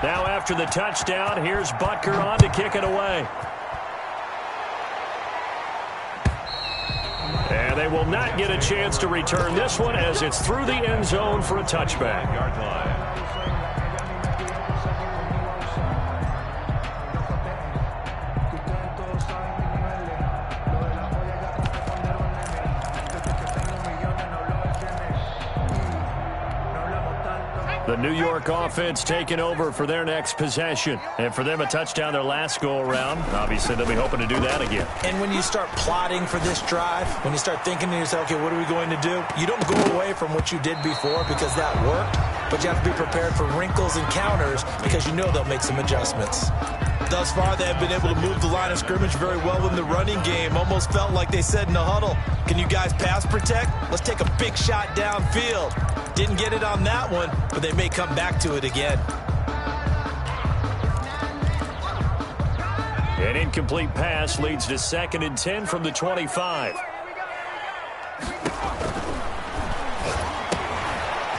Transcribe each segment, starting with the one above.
Now after the touchdown, here's Butker on to kick it away. And they will not get a chance to return this one as it's through the end zone for a touchback. Yard line. The New York offense taking over for their next possession. And for them, a touchdown their last go-around. Obviously, they'll be hoping to do that again. And when you start plotting for this drive, when you start thinking to yourself, okay, what are we going to do? You don't go away from what you did before because that worked, but you have to be prepared for wrinkles and counters because you know they'll make some adjustments. Thus far, they have been able to move the line of scrimmage very well in the running game. Almost felt like they said in the huddle, can you guys pass protect? Let's take a big shot downfield. Didn't get it on that one, but they may come back to it again. An incomplete pass leads to 2nd and 10 from the 25.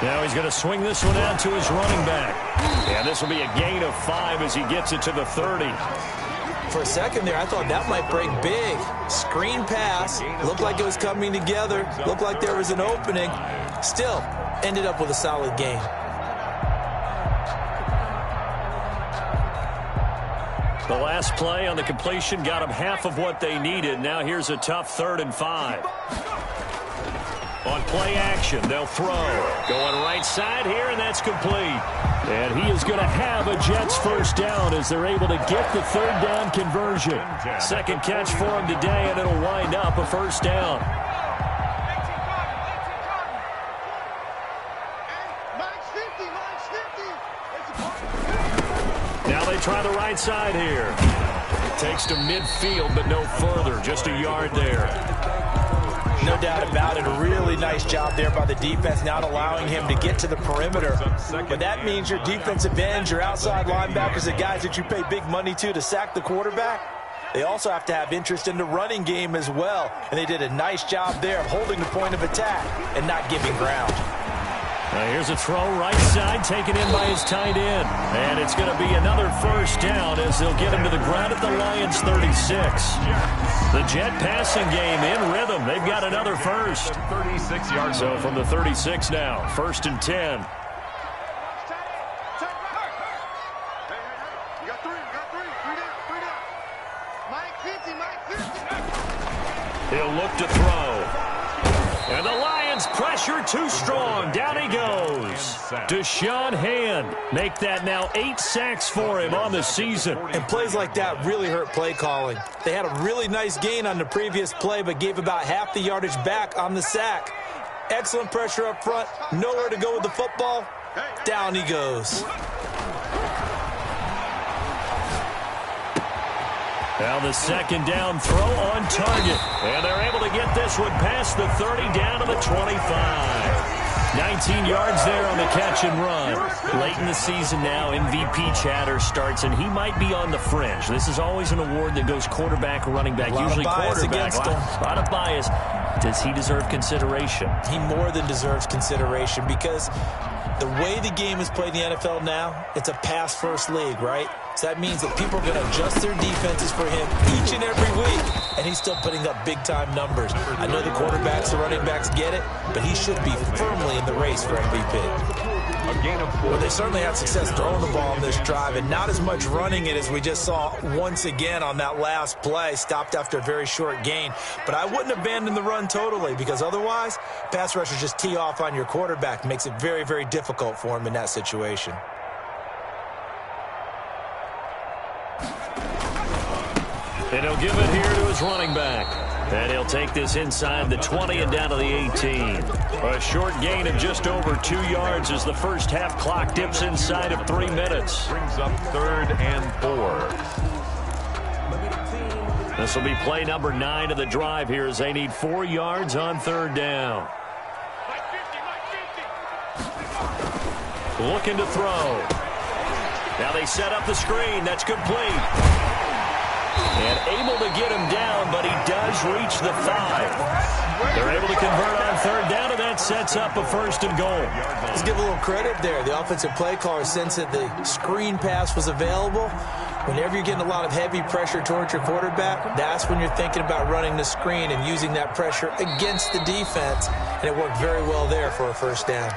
Now he's going to swing this one out to his running back. And this will be a gain of 5 as he gets it to the 30. For a second there, I thought that might break big. Screen pass. Looked like it was coming together. Looked like there was an opening. Still, ended up with a solid gain. The last play on the completion got them half of what they needed. Now here's a tough 3rd and 5. On play action, they'll throw. Going right side here, and that's complete. And he is going to have a Jets first down as they're able to get the 3rd down conversion. Second catch for him today, and it'll wind up a first down. Now they try the right side here. Takes to midfield, but no further. Just a yard there. No doubt about it. A really nice job there by the defense, not allowing him to get to the perimeter. But that means your defensive ends, your outside linebackers, the guys that you pay big money to sack the quarterback, they also have to have interest in the running game as well. And they did a nice job there of holding the point of attack and not giving ground. Now here's a throw right side taken in by his tight end. And it's going to be another first down as they'll get him to the ground at the Lions 36. The Jet passing game in rhythm. They've got another first. 36 yards. So from the 36 now, 1st and 10. He'll look to throw. And the Lions pressure too strong. Down he goes. Deshaun Hand make that now 8 sacks for him on the season. And plays like that really hurt play calling. They had a really nice gain on the previous play, but gave about half the yardage back on the sack. Excellent pressure up front. Nowhere to go with the football. Down he goes. Now the 2nd down throw on target. And they're able to get this one past the 30 down to the 25. 19 yards there on the catch and run. Late in the season now, MVP chatter starts, and he might be on the fringe. This is always an award that goes quarterback or running back, usually quarterback. A lot of bias. Does he deserve consideration? He more than deserves consideration because the way the game is played in the NFL now, it's a pass-first league, right? So that means that people are going to adjust their defenses for him each and every week, and he's still putting up big-time numbers. I know the quarterbacks, the running backs get it, but he should be firmly in the race for MVP. Well, they certainly had success throwing the ball on this drive, and not as much running it as we just saw once again on that last play. Stopped after a very short gain. But I wouldn't abandon the run totally, because otherwise, pass rushers just tee off on your quarterback. Makes it very, very difficult for him in that situation. And he'll give it here to his running back. And he'll take this inside the 20 and down to the 18. A short gain of just over 2 yards as the first half clock dips inside of 3 minutes. Brings up 3rd and 4. This will be play number 9 of the drive here as they need 4 yards on 3rd down. Looking to throw. Now they set up the screen. That's complete. And able to get him down, but he does reach the 5. They're able to convert on third down, and that sets up a first and goal. Let's give a little credit there. The offensive play caller sensed that the screen pass was available. Whenever you're getting a lot of heavy pressure towards your quarterback, that's when you're thinking about running the screen and using that pressure against the defense. And it worked very well there for a first down.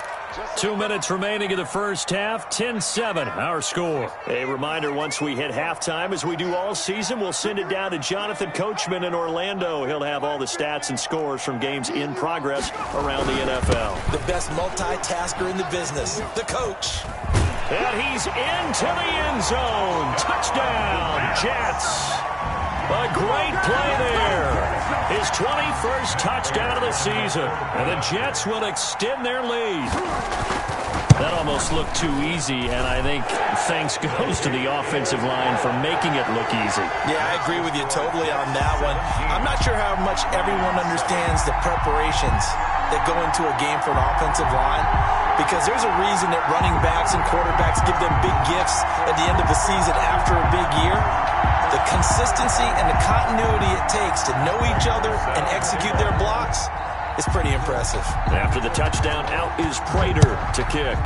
2 minutes remaining in the first half, 10-7, our score. A reminder, once we hit halftime, as we do all season, we'll send it down to Jonathan Coachman in Orlando. He'll have all the stats and scores from games in progress around the NFL. The best multitasker in the business, the coach. And he's into the end zone. Touchdown, Jets. A great play there. His 21st touchdown of the season. And the Jets will extend their lead. That almost looked too easy, and I think thanks goes to the offensive line for making it look easy. Yeah, I agree with you totally on that one. I'm not sure how much everyone understands the preparations that go into a game for an offensive line, because there's a reason that running backs and quarterbacks give them big gifts at the end of the season after a big year. The consistency and the continuity it takes to know each other and execute their blocks is pretty impressive. After the touchdown, out is Prater to kick.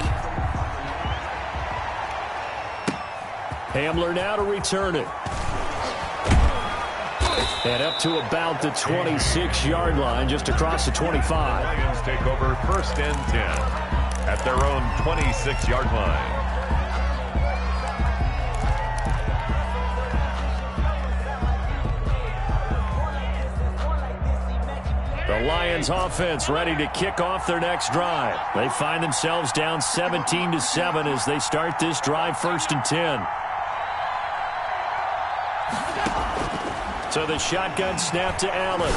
Hamler now to return it. And up to about the 26-yard line, just across the 25. Lions take over first and 10 at their own 26-yard line. The Lions offense ready to kick off their next drive. They find themselves down 17-7 as they start this drive, first and 10. So the shotgun snap to Allen.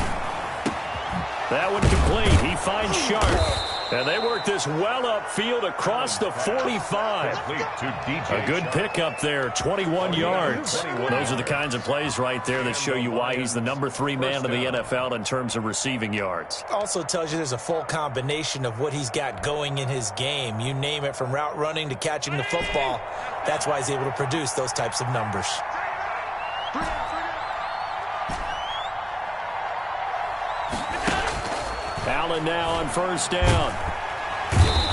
That one complete. He finds Sharp. And they work this well upfield across the 45. A good pickup there, 21 yards. Those are the kinds of plays right there that show you why he's the number 3 man in the NFL in terms of receiving yards. Also tells you there's a full combination of what he's got going in his game. You name it, from route running to catching the football. That's why he's able to produce those types of numbers. Allen now on first down.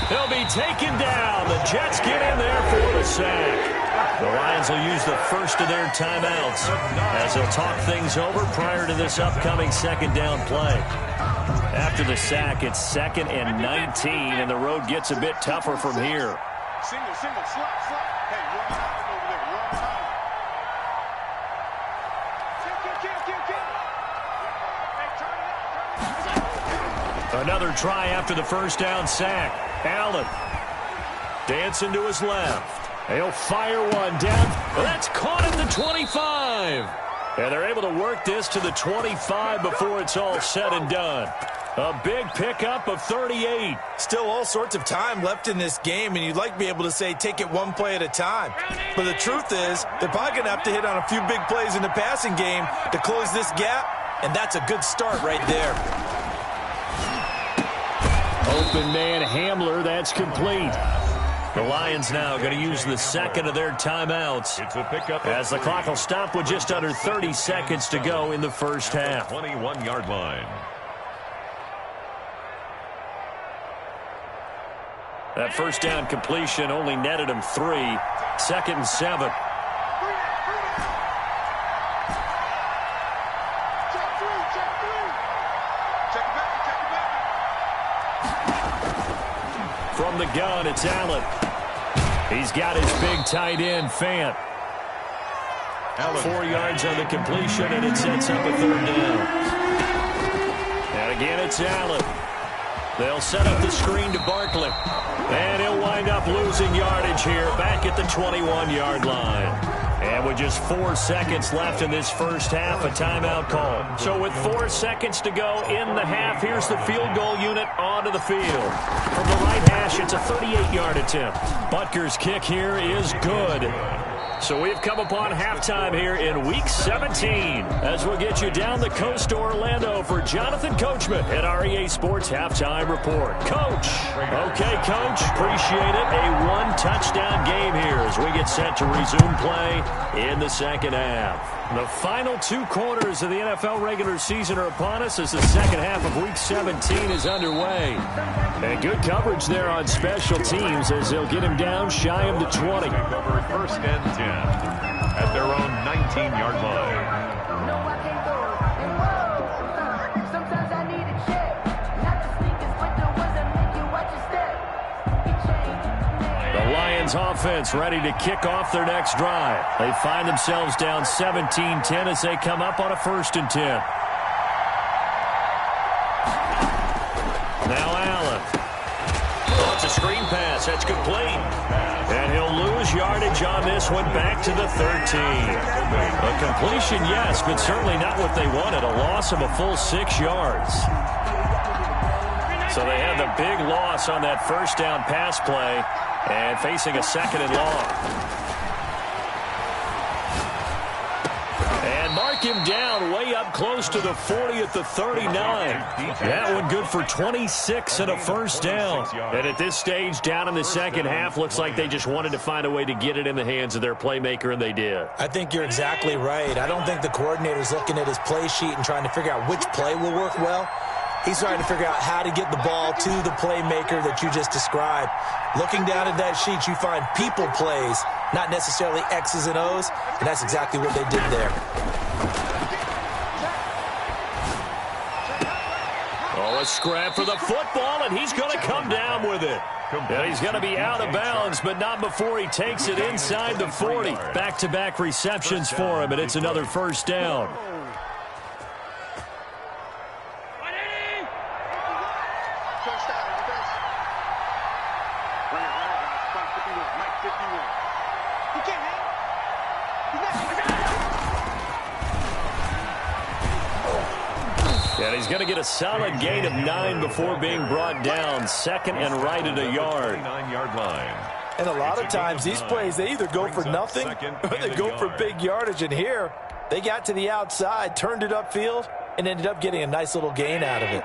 He'll be taken down. The Jets get in there for the sack. The Lions will use the first of their timeouts as they'll talk things over prior to this upcoming second down play. After the sack, it's 2nd and 19, and the road gets a bit tougher from here. Single, slot. Hey, run out over there, run out. Another try after the first down sack. Allen dancing to his left. He'll fire one down. That's caught at the 25. And they're able to work this to the 25 before it's all said and done. A big pickup of 38. Still all sorts of time left in this game, and you'd like to be able to say take it one play at a time. But the truth is, they're probably going to have to hit on a few big plays in the passing game to close this gap, and that's a good start right there. Open man Hamler, that's complete. The Lions now going to use the second of their timeouts as the clock will stop with just under 30 seconds to go in the first half. 21-yard line. That first down completion only netted him 3. 2nd and 7. From the gun, it's Allen. He's got his big tight end, Fant. 4 yards on the completion, and it sets up a 3rd down. And again, it's Allen. They'll set up the screen to Barkley. And he'll wind up losing yardage here, back at the 21-yard line. And with just 4 seconds left in this first half, a timeout call. So with 4 seconds to go in the half, here's the field goal unit onto the field. From the right hash, it's a 38-yard attempt. Butker's kick here is good. So we've come upon halftime here in Week 17 as we'll get you down the coast to Orlando for Jonathan Coachman at our EA Sports Halftime Report. Coach. Okay, Coach. Appreciate it. A 1-touchdown game here as we get set to resume play in the second half. The final 2 quarters of the NFL regular season are upon us as the second half of Week 17 is underway. And good coverage there on special teams as they'll get him down shy of the 20. Over 1st and 10 at their own 19-yard line. Offense ready to kick off their next drive. They find themselves down 17-10 as they come up on a 1st and 10. Now Allen. Oh, it's a screen pass. That's complete. And he'll lose yardage on this one back to the 13. A completion, yes, but certainly not what they wanted. A loss of a full 6 yards. So they had the big loss on that 1st down pass play. And facing a 2nd and long. And mark him down way up close to the 40 at the 39. That one good for 26 and a 1st down. And at this stage, down in the second half, looks like they just wanted to find a way to get it in the hands of their playmaker, and they did. I think you're exactly right. I don't think the coordinator's looking at his play sheet and trying to figure out which play will work well. He's trying to figure out how to get the ball to the playmaker that you just described. Looking down at that sheet, you find people plays, not necessarily X's and O's, and that's exactly what they did there. Oh, a scrap for the football, and he's going to come down with it. And he's going to be out of bounds, but not before he takes it inside the 40. Back-to-back receptions for him, and it's another 1st down. And he's going to get a solid gain of 9 before being brought down. 2nd and right at a yard. 9-yard line. And a lot of times these plays, they either go for nothing or they go for big yardage. And here, they got to the outside, turned it upfield, and ended up getting a nice little gain out of it.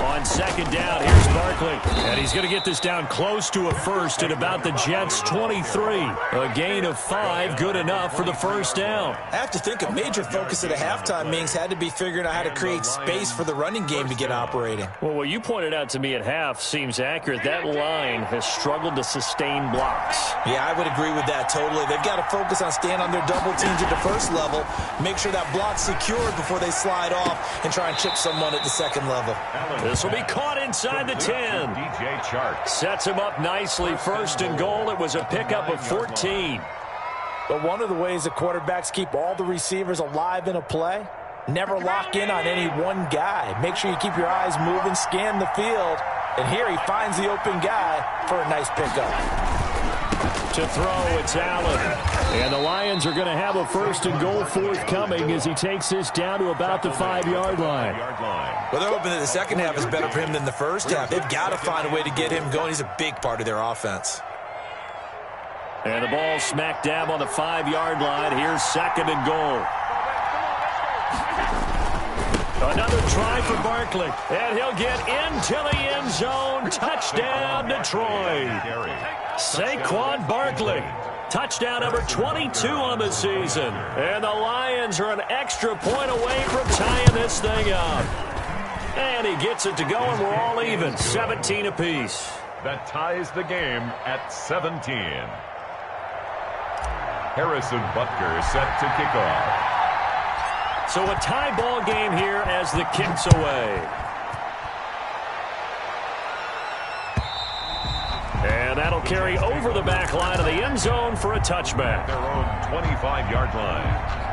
On 2nd down, here's Barkley. And he's going to get this down close to a 1st at about the Jets' 23. A gain of 5, good enough for the 1st down. I have to think a major focus at the halftime meetings had to be figuring out how to create space for the running game to get operating. Well, what you pointed out to me at half seems accurate. That line has struggled to sustain blocks. Yeah, I would agree with that totally. They've got to focus on staying on their double teams at the 1st level, make sure that block's secured before they slide off and try and chip someone at the 2nd level. This will be caught inside the 10. DJ Chark sets him up nicely. 1st and goal. It was a pickup of 14. But one of the ways the quarterbacks keep all the receivers alive in a play, never lock in on any one guy. Make sure you keep your eyes moving, scan the field. And here he finds the open guy for a nice pickup. To throw, it's Allen. And the Lions are going to have a 1st and goal forthcoming as he takes this down to about the 5-yard line. Well, they're hoping that the second half is better for him than the first half. They've got to find a way to get him going. He's a big part of their offense. And the ball smack dab on the 5-yard line. Here's 2nd and goal. Another try for Barkley. And he'll get into the end zone. Touchdown, Detroit. Saquon Barkley. Touchdown number 22 on the season. And the Lions are an extra point away from tying this thing up. And he gets it to go, and we're all even. 17 apiece. That ties the game at 17. Harrison Butker set to kick off. So a tie ball game here as the kick's away. And that'll carry over the back line of the end zone for a touchback. Their own 25-yard line.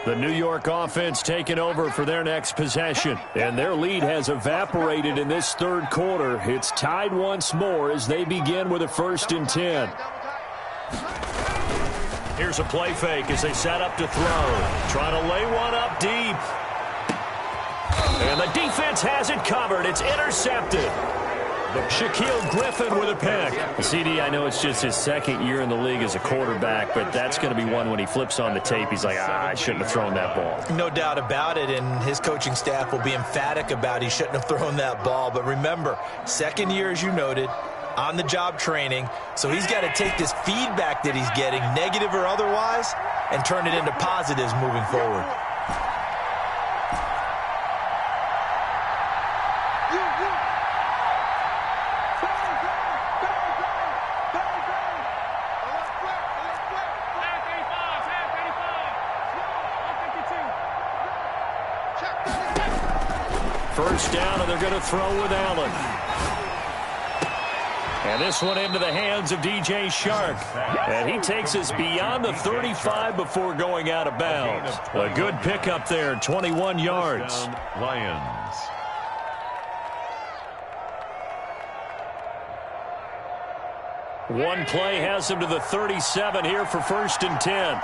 The New York offense taking over for their next possession. And their lead has evaporated in this third quarter. It's tied once more as they begin with a 1st and 10. Here's a play fake as they set up to throw. Trying to lay one up deep. And the defense has it covered. It's intercepted. Shaquille Griffin with a pick. CD, I know it's just his 2nd year in the league as a quarterback, but that's going to be one when he flips on the tape, he's like, I shouldn't have thrown that ball. No doubt about it, and his coaching staff will be emphatic about he shouldn't have thrown that ball. But remember, 2nd year, as you noted, on-the-job training, so he's got to take this feedback that he's getting, negative or otherwise, and turn it into positives moving forward. First down, and they're going to throw with Allen. And this one into the hands of DJ Shark. And he takes us beyond the 35 before going out of bounds. A good pickup there, 21 yards. Lions. One play has him to the 37 here for 1st and 10.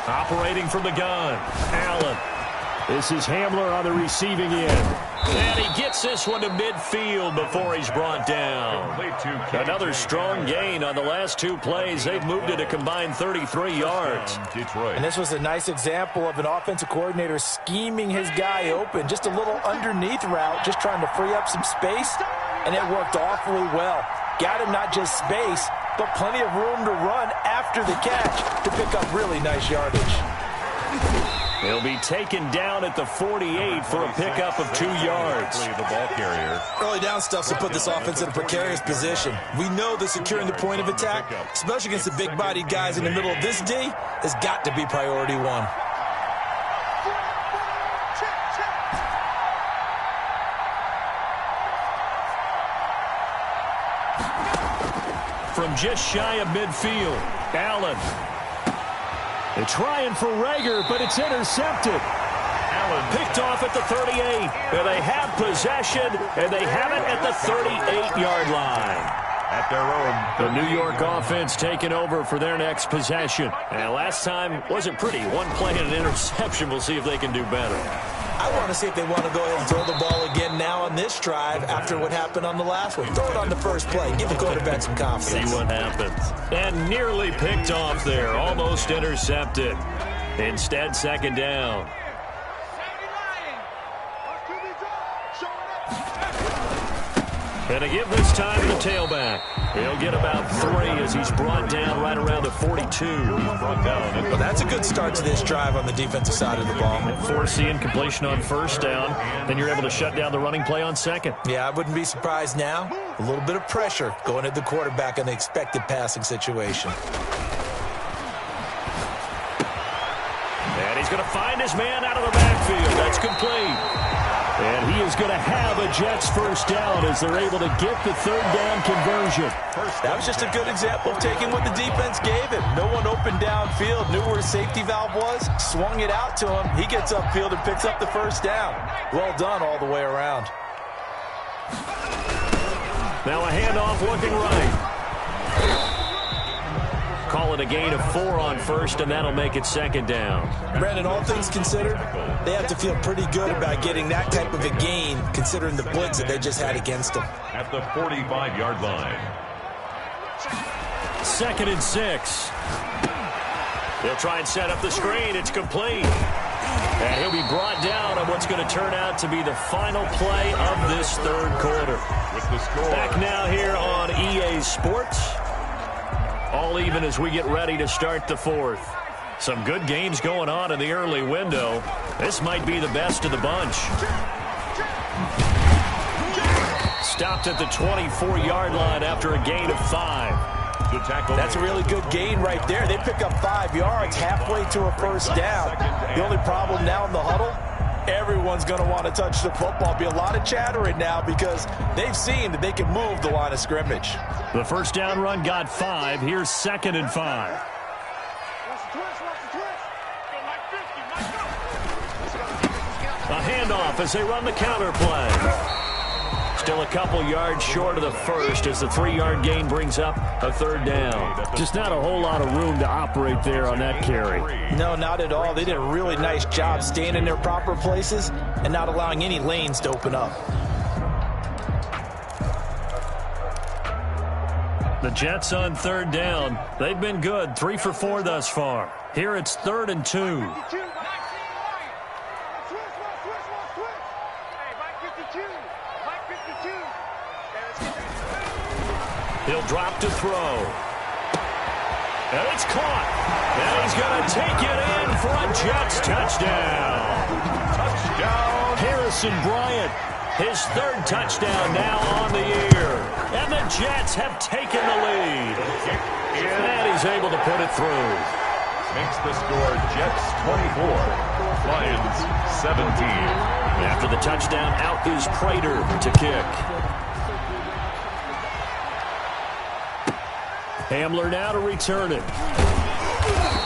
Operating from the gun, Allen. This is Hamler on the receiving end. And he gets this one to midfield before he's brought down. Another strong gain on the last 2 plays. They've moved it a combined 33 yards. And this was a nice example of an offensive coordinator scheming his guy open. Just a little underneath route, just trying to free up some space. And it worked awfully well. Got him not just space, but plenty of room to run after the catch to pick up really nice yardage. He'll be taken down at the 48 for a pickup of 2 yards. The ball carrier. Early down stuff's to put this offense in a precarious position. We know that securing the point of attack, especially against the big-bodied guys in the middle of this D, has got to be priority 1. From just shy of midfield, Allen. They're trying for Rager, but it's intercepted. Allen picked off at the 38. And they have possession, and they have it at the 38-yard line. At their own. The New York offense taking over for their next possession. And last time wasn't pretty. 1 play and an interception. We'll see if they can do better. I want to see if they want to go ahead and throw the ball again now on this drive after what happened on the last one. Throw it on the first play. Give the quarterback some confidence. See what happens. And nearly picked off there. Almost intercepted. Instead, 2nd down. And to give this time to the tailback. He'll get about 3 as he's brought down right around the 42. Well, that's a good start to this drive on the defensive side of the ball. Forcing completion on 1st down. Then you're able to shut down the running play on 2nd. Yeah, I wouldn't be surprised now. A little bit of pressure going at the quarterback in the expected passing situation. And he's going to find his man out of the backfield. That's complete. And he is going to have a Jets 1st down as they're able to get the 3rd down conversion. That was just a good example of taking what the defense gave him. No one open downfield, knew where his safety valve was, swung it out to him. He gets upfield and picks up the 1st down. Well done all the way around. Now a handoff looking right. Call it a gain of 4 on 1st, and that'll make it 2nd down. Brandon, all things considered, they have to feel pretty good about getting that type of a gain, considering the blitz that they just had against them. At the 45-yard line. 2nd and 6. They'll try and set up the screen. It's complete. And he'll be brought down on what's going to turn out to be the final play of this 3rd quarter. With the score. Back now here on EA Sports. All even as we get ready to start the 4th. Some good games going on in the early window. This might be the best of the bunch. Stopped at the 24-yard line after a gain of 5. The tackle. That's a really good gain right there. They pick up 5 yards halfway to a 1st down. The only problem now in the huddle, Everyone's going to want to touch the football. Be a lot of chattering now because they've seen that they can move the line of scrimmage. The first down run got 5. Here's 2nd and 5. A handoff as they run the counter play. Still a couple yards short of the first as the 3-yard gain brings up a 3rd down. Just not a whole lot of room to operate there on that carry. No, not at all. They did a really nice job staying in their proper places and not allowing any lanes to open up. The Jets on 3rd down. They've been good. 3 for 4 thus far. Here it's 3rd and 2. He'll drop to throw. And it's caught. And he's going to take it in for a Jets touchdown. Touchdown. Harrison Bryant, his 3rd touchdown now on the year. And the Jets have taken the lead. And he's able to put it through. Makes the score Jets 24, Lions 17. After the touchdown, out is Prater to kick. Hamler now to return it.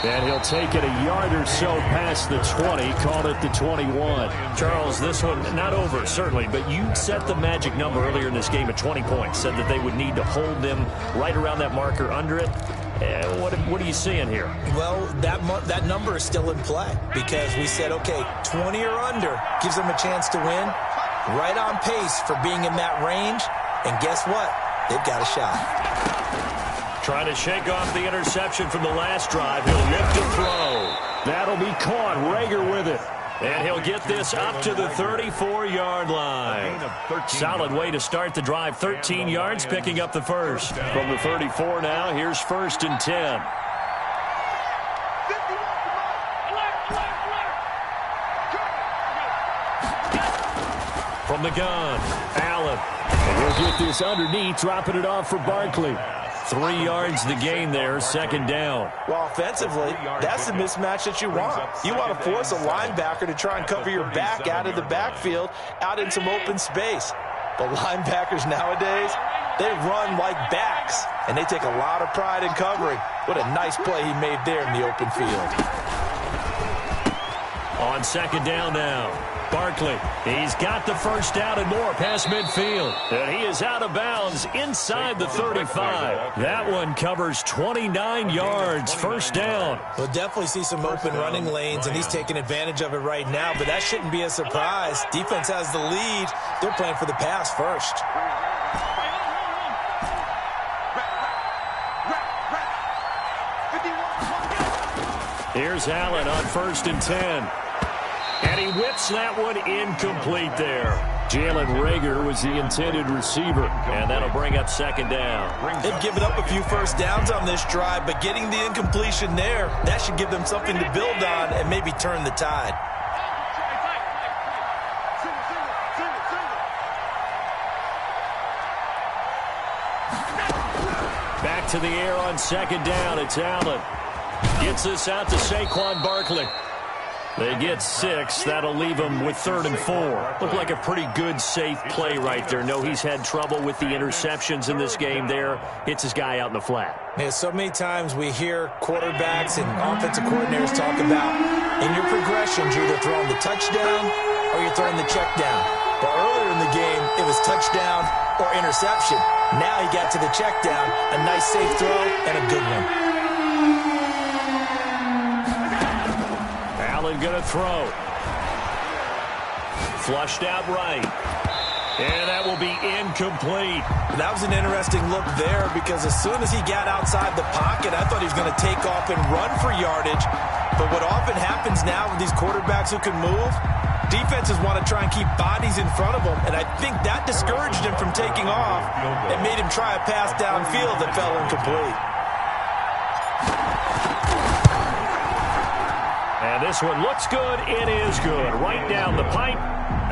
And he'll take it a yard or so past the 20, called it the 21. Charles, this one not over, certainly, but you set the magic number earlier in this game at 20 points, said that they would need to hold them right around that marker under it. What are you seeing here? Well, that number is still in play because we said, okay, 20 or under gives them a chance to win. Right on pace for being in that range. And guess what? They've got a shot. Trying to shake off the interception from the last drive. He'll lift to throw. That'll be caught. Rager with it. And he'll get this up to the 34-yard line. Solid way to start the drive. 13 yards, picking up the first. From the 34 now, here's 1st and 10. From the gun, Allen. And he'll get this underneath, dropping it off for Barkley. 3 yards the gain there, 2nd down. Well, offensively, that's the mismatch that you want. You want to force a linebacker to try and cover your back out of the backfield, out in some open space. But linebackers nowadays, they run like backs, and they take a lot of pride in covering. What a nice play he made there in the open field. On 2nd down now. Barkley, he's got the first down and more past midfield. And he is out of bounds inside the 35. That one covers 29 yards, 1st down. We'll definitely see some open running lanes, and he's taking advantage of it right now, but that shouldn't be a surprise. Defense has the lead. They're playing for the pass first. Here's Allen on 1st and 10. And he whips that one incomplete there. Jalen Rager was the intended receiver, and that'll bring up 2nd down. They've given up a few first downs on this drive, but getting the incompletion there, that should give them something to build on and maybe turn the tide. Back to the air on 2nd down. It's Allen. Gets this out to Saquon Barkley. They get 6. That'll leave them with 3rd and 4. Looked like a pretty good, safe play right there. No, he's had trouble with the interceptions in this game there. Hits his guy out in the flat. Yeah, so many times we hear quarterbacks and offensive coordinators talk about, in your progressions, you're either throwing the touchdown or you're throwing the check down. But earlier in the game, it was touchdown or interception. Now he got to the check down, a nice safe throw, and a good one. Going to throw. Flushed out right. And that will be incomplete. That was an interesting look there because as soon as he got outside the pocket, I thought he was going to take off and run for yardage. But what often happens now with these quarterbacks who can move, defenses want to try and keep bodies in front of them. And I think that discouraged him from taking off and made him try a pass downfield that fell incomplete. And This one looks good. It is good. Right down the pipe.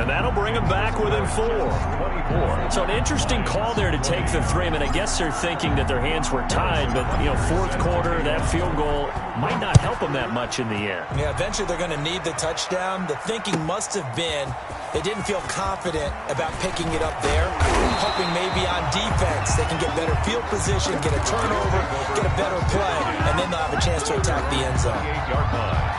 And that'll bring them back within 4. 24. So an interesting call there to take the 3. I mean, I guess they're thinking that their hands were tied, but, fourth quarter, that field goal might not help them that much in the end. Yeah, eventually they're going to need the touchdown. The thinking must have been they didn't feel confident about picking it up there, hoping maybe on defense they can get better field position, get a turnover, get a better play, and then they'll have a chance to attack the end zone. 28-yard line.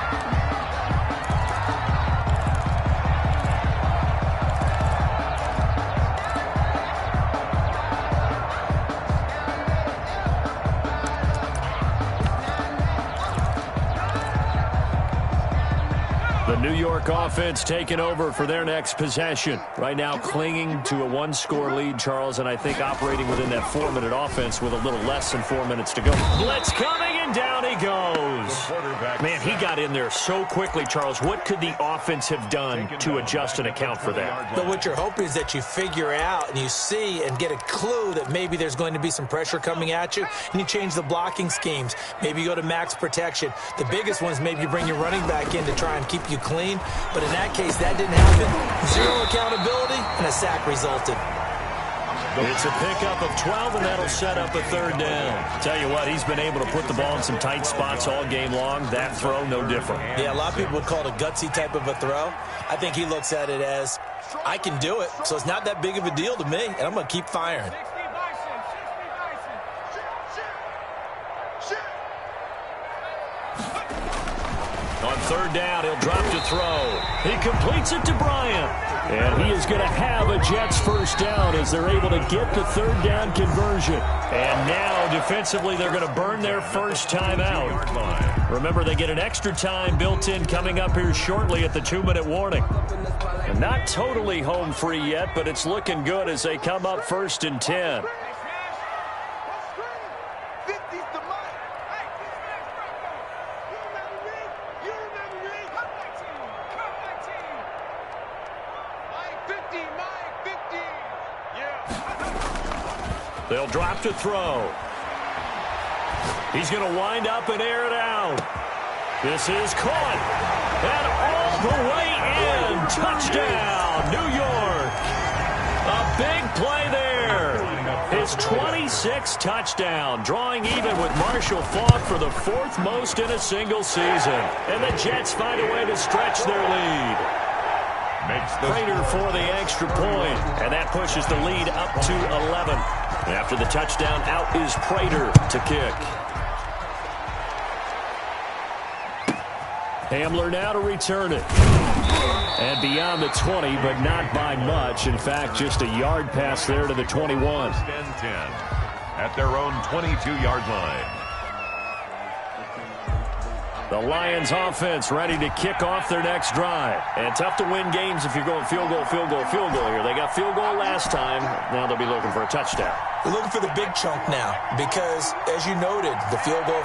The New York offense taking over for their next possession. Right now clinging to a 1-score lead, Charles, and I think operating within that 4-minute offense with a little less than 4 minutes to go. Blitz coming, and down he goes. Man, he got in there so quickly, Charles. What could the offense have done to adjust and account for that? But what you're hoping is that you figure out and you see and get a clue that maybe there's going to be some pressure coming at you, and you change the blocking schemes. Maybe you go to max protection. The biggest one is maybe you bring your running back in to try and keep you clean. But in that case, that didn't happen. 0 accountability, and a sack resulted. It's a pickup of 12, and that'll set up a 3rd down. Tell you what, he's been able to put the ball in some tight spots all game long. That throw, no different. Yeah, a lot of people would call it a gutsy type of a throw. I think he looks at it as, I can do it, so it's not that big of a deal to me, and I'm going to keep firing. On 3rd down, he'll drop to throw. He completes it to Bryant. And he is going to have a Jets 1st down as they're able to get the 3rd down conversion. And now, defensively, they're going to burn their first time out. Remember, they get an extra time built in coming up here shortly at the 2-minute warning. And not totally home free yet, but it's looking good as they come up 1st and 10. They'll drop to throw. He's going to wind up and air it out. This is caught. And all the way in. Touchdown, New York. A big play there. His 26th touchdown, drawing even with Marshall Faulk for the 4th most in a single season. And the Jets find a way to stretch their lead. Prater for the extra point, and that pushes the lead up to 11. After the touchdown, out is Prater to kick. Hamler now to return it. And beyond the 20, but not by much. In fact, just a yard pass there to the 21. 10 at their own 22-yard line. The Lions offense ready to kick off their next drive. And tough to win games if you're going field goal, field goal, field goal here. They got field goal last time. Now they'll be looking for a touchdown. They're looking for the big chunk now because, as you noted, the field goal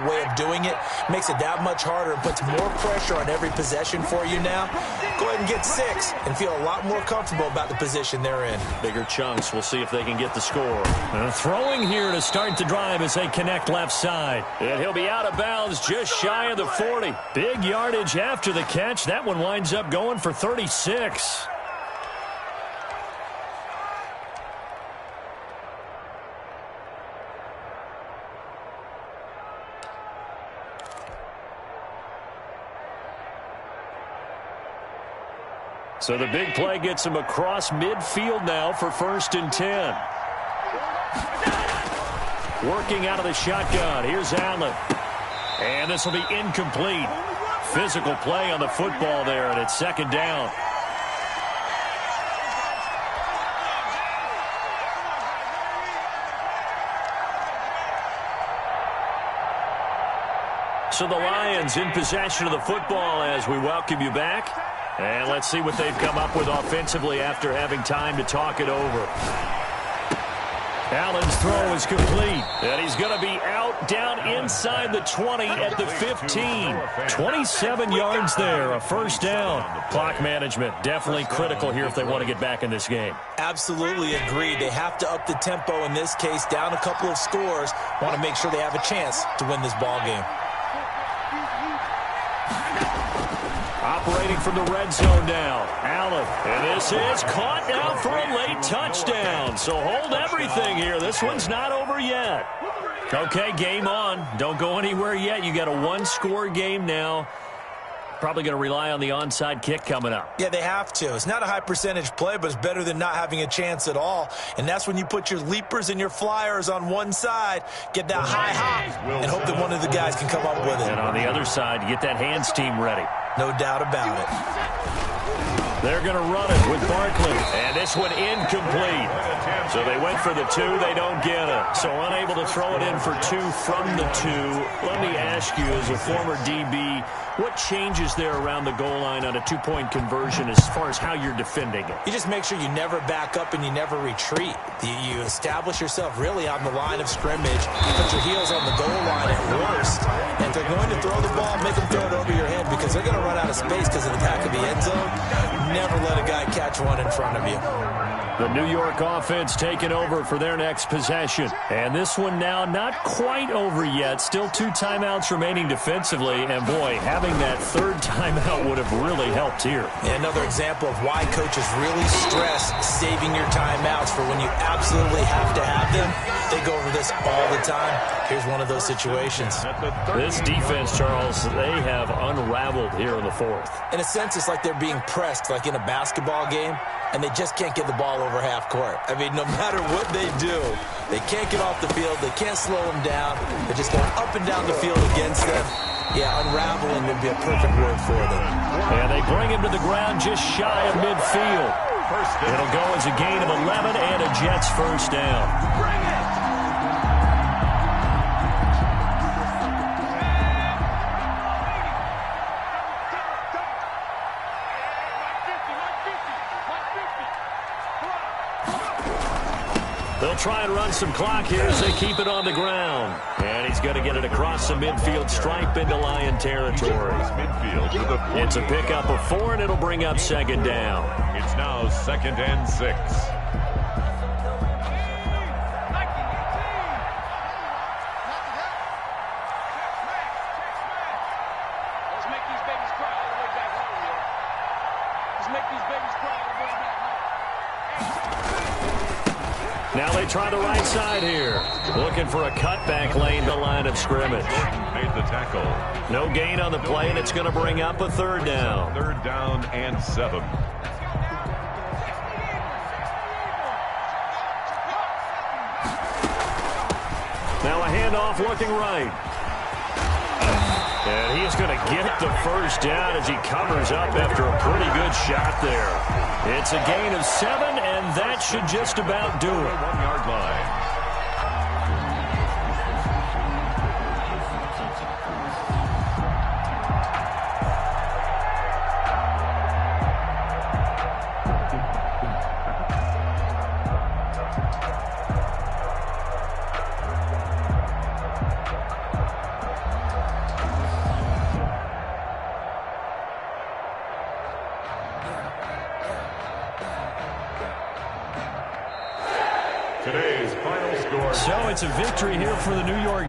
way of doing it makes it that much harder and puts more pressure on every possession for you now. Go ahead and get 6 and feel a lot more comfortable about the position they're in. Bigger chunks. We'll see if they can get the score. And throwing here to start the drive as they connect left side. And he'll be out of bounds just shy of the 40. Big yardage after the catch. That one winds up going for 36. So the big play gets him across midfield now for 1st and 10. Working out of the shotgun. Here's Allen. And this will be incomplete. Physical play on the football there, and it's 2nd down. So the Lions in possession of the football as we welcome you back. And let's see what they've come up with offensively after having time to talk it over. Allen's throw is complete. And he's going to be out down inside the 20 at the 15. 27 yards there, a 1st down. Clock management definitely critical here if they want to get back in this game. Absolutely agreed. They have to up the tempo in this case, down a couple of scores. Want to make sure they have a chance to win this ball game. Operating from the red zone now. Allen. And this is caught now for a late touchdown. So hold everything here. This one's not over yet. Okay, game on. Don't go anywhere yet. You got a one-score game now. Probably going to rely on the onside kick coming up. Yeah, they have to. It's not a high percentage play, but it's better than not having a chance at all. And that's when you put your leapers and your flyers on one side, get that high hop, and hope that one of the guys can come up with it. And on the other side, you get that hands team ready. No doubt about it. They're going to run it with Barkley. And this one incomplete. So they went for the 2. They don't get it. So unable to throw it in for 2 from the 2. Let me ask you, as a former DB, what changes there around the goal line on a 2-point conversion as far as how you're defending it? You just make sure you never back up and you never retreat. You establish yourself really on the line of scrimmage. Put your heels on the goal line at worst. And if they're going to throw the ball, make them throw it over your head because they're going to run out of space because of the back of the end zone. Never let a guy catch one in front of you. The New York offense taking over for their next possession. And this one now not quite over yet. Still 2 timeouts remaining defensively. And, boy, having that 3rd timeout would have really helped here. And another example of why coaches really stress saving your timeouts for when you absolutely have to have them. They go over this all the time. Here's one of those situations. This defense, Charles, they have unraveled here in the 4th. In a sense, it's like they're being pressed, like in a basketball game, and they just can't get the ball over half court. I mean, no matter what they do, they can't get off the field. They can't slow them down. They're just going up and down the field against them. Yeah, unraveling would be a perfect word for them. And they bring him to the ground just shy of midfield. It'll go as a gain of 11 and a Jets first down. Bring it! They'll try and run some clock here as they keep it on the ground. And he's going to get it across the midfield stripe into Lion territory. It's a pickup of 4, and it'll bring up 2nd down. It's now 2nd and 6. Let's make these babies cry all the way back home, yo. Let's make these babies cry all the way back home. Now they try the right side here. Looking for a cutback lane to line of scrimmage. Made the tackle. No gain on the play, and it's going to bring up a 3rd down. 3rd down and 7. Now a handoff looking right. And he's going to get the first down as he covers up after a pretty good shot there. It's a gain of 7, and that should just about do it. 1-yard line. Today's final score. So it's a victory here for the New York